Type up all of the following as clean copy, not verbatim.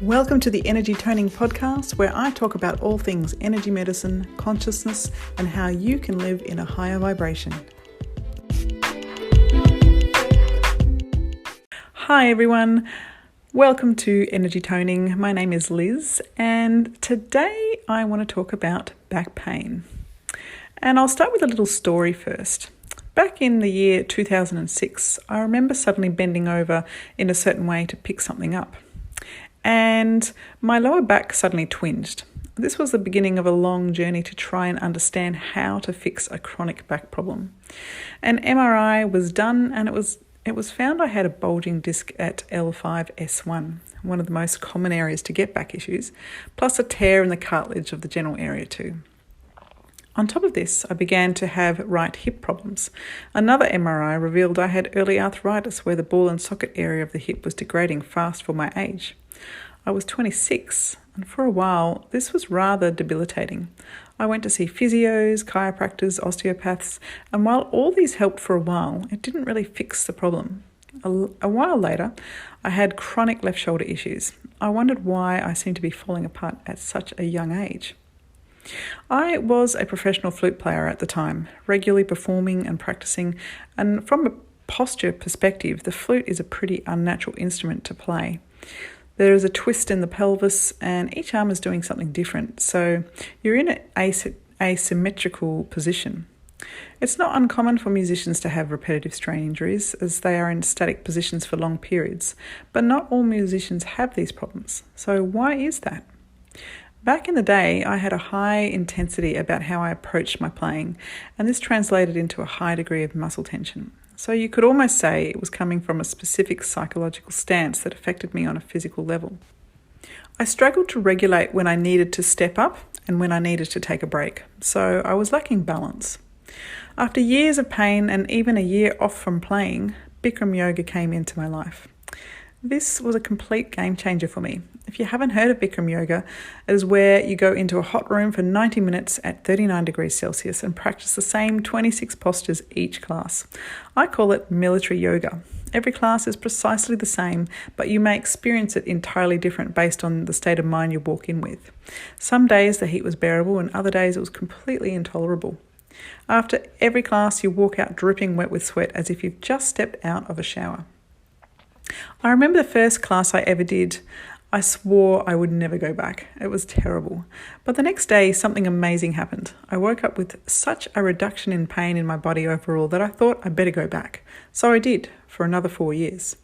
Welcome to the Energy Toning Podcast, where I talk about all things energy medicine, consciousness, and how you can live in a higher vibration. Hi everyone, welcome to Energy Toning. My name is Liz, and today I want to talk about back pain. And I'll start with a little story first. Back in the year 2006, I remember suddenly bending over in a certain way to pick something up. And my lower back suddenly twinged. This was the beginning of a long journey to try and understand how to fix a chronic back problem. An MRI was done, and it was found I had a bulging disc at L5-S1, one of the most common areas to get back issues, plus a tear in the cartilage of the general area too. On top of this, I began to have right hip problems. Another MRI revealed I had early arthritis where the ball and socket area of the hip was degrading fast for my age. I was 26, and for a while, this was rather debilitating. I went to see physios, chiropractors, osteopaths, and while all these helped for a while, it didn't really fix the problem. A while later, I had chronic left shoulder issues. I wondered why I seemed to be falling apart at such a young age. I was a professional flute player at the time, regularly performing and practicing, and from a posture perspective, the flute is a pretty unnatural instrument to play. There is a twist in the pelvis and each arm is doing something different, so you're in an asymmetrical position. It's not uncommon for musicians to have repetitive strain injuries as they are in static positions for long periods, but not all musicians have these problems. So why is that? Back in the day, I had a high intensity about how I approached my playing, and this translated into a high degree of muscle tension. So you could almost say it was coming from a specific psychological stance that affected me on a physical level. I struggled to regulate when I needed to step up and when I needed to take a break, so I was lacking balance. After years of pain and even a year off from playing, Bikram yoga came into my life. This was a complete game changer for me. If you haven't heard of Bikram yoga, it is where you go into a hot room for 90 minutes at 39 degrees Celsius and practice the same 26 postures each class. I call it military yoga. Every class is precisely the same, but you may experience it entirely different based on the state of mind you walk in with. Some days the heat was bearable and other days it was completely intolerable. After every class, you walk out dripping wet with sweat as if you've just stepped out of a shower. I remember the first class I ever did. I swore I would never go back. It was terrible. But the next day, something amazing happened. I woke up with such a reduction in pain in my body overall that I thought I'd better go back. So I did, for another 4 years.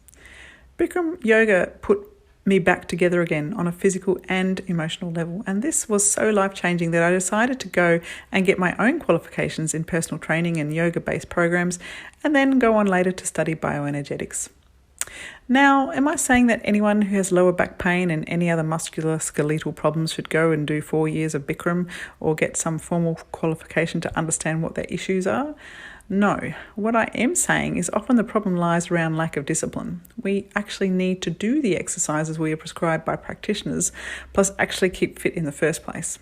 Bikram yoga put me back together again on a physical and emotional level. And this was so life-changing that I decided to go and get my own qualifications in personal training and yoga-based programs, and then go on later to study bioenergetics. Now, am I saying that anyone who has lower back pain and any other musculoskeletal problems should go and do 4 years of Bikram or get some formal qualification to understand what their issues are? No. What I am saying is often the problem lies around lack of discipline. We actually need to do the exercises we are prescribed by practitioners, plus actually keep fit in the first place.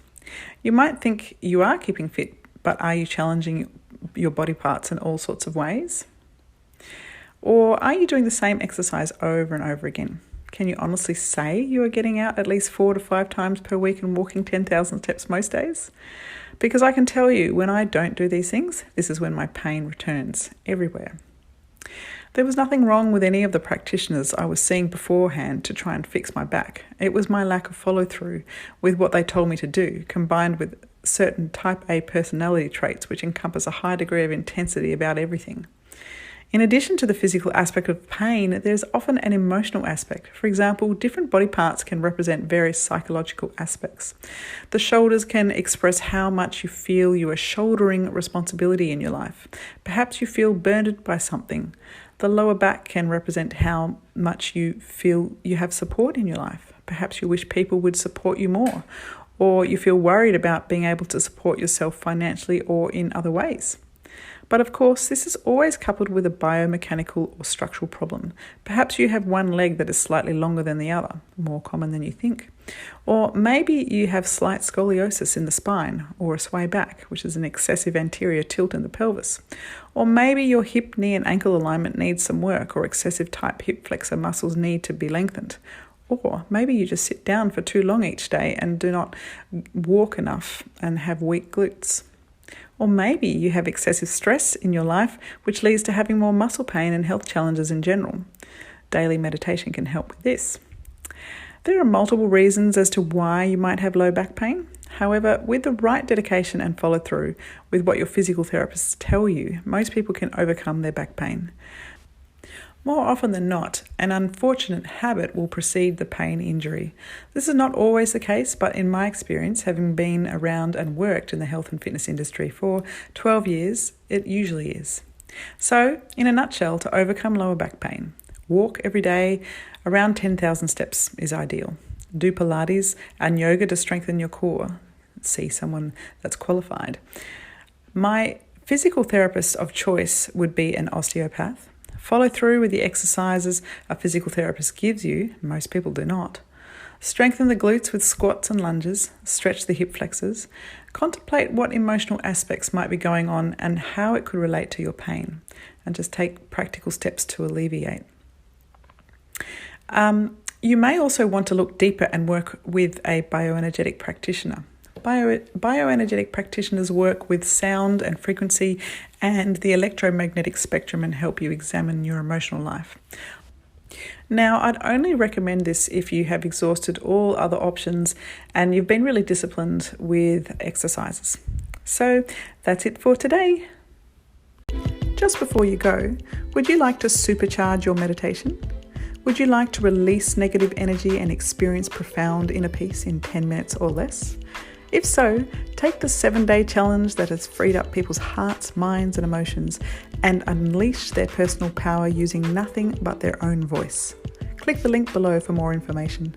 You might think you are keeping fit, but are you challenging your body parts in all sorts of ways? Or are you doing the same exercise over and over again? Can you honestly say you are getting out at least 4 to 5 times per week and walking 10,000 steps most days? Because I can tell you, when I don't do these things, this is when my pain returns everywhere. There was nothing wrong with any of the practitioners I was seeing beforehand to try and fix my back. It was my lack of follow-through with what they told me to do, combined with certain type A personality traits which encompass a high degree of intensity about everything. In addition to the physical aspect of pain, there's often an emotional aspect. For example, different body parts can represent various psychological aspects. The shoulders can express how much you feel you are shouldering responsibility in your life. Perhaps you feel burdened by something. The lower back can represent how much you feel you have support in your life. Perhaps you wish people would support you more, or you feel worried about being able to support yourself financially or in other ways. But of course, this is always coupled with a biomechanical or structural problem. Perhaps you have one leg that is slightly longer than the other, more common than you think. Or maybe you have slight scoliosis in the spine or a sway back, which is an excessive anterior tilt in the pelvis. Or maybe your hip, knee and ankle alignment needs some work, or excessive tight hip flexor muscles need to be lengthened. Or maybe you just sit down for too long each day and do not walk enough and have weak glutes. Or maybe you have excessive stress in your life, which leads to having more muscle pain and health challenges in general. Daily meditation can help with this. There are multiple reasons as to why you might have low back pain. However, with the right dedication and follow through with what your physical therapists tell you, most people can overcome their back pain. More often than not, an unfortunate habit will precede the pain injury. This is not always the case, but in my experience, having been around and worked in the health and fitness industry for 12 years, it usually is. So, in a nutshell, to overcome lower back pain, walk every day. Around 10,000 steps is ideal. Do Pilates and yoga to strengthen your core. See someone that's qualified. My physical therapist of choice would be an osteopath. Follow through with the exercises a physical therapist gives you. Most people do not. Strengthen the glutes with squats and lunges. Stretch the hip flexors. Contemplate what emotional aspects might be going on and how it could relate to your pain. And just take practical steps to alleviate. You may also want to look deeper and work with a bioenergetic practitioner. Bioenergetic practitioners work with sound and frequency and the electromagnetic spectrum and help you examine your emotional life. Now, I'd only recommend this if you have exhausted all other options and you've been really disciplined with exercises. So that's it for today. Just before you go, would you like to supercharge your meditation? Would you like to release negative energy and experience profound inner peace in 10 minutes or less? If so, take the 7-day challenge that has freed up people's hearts, minds, and emotions and unleash their personal power using nothing but their own voice. Click the link below for more information.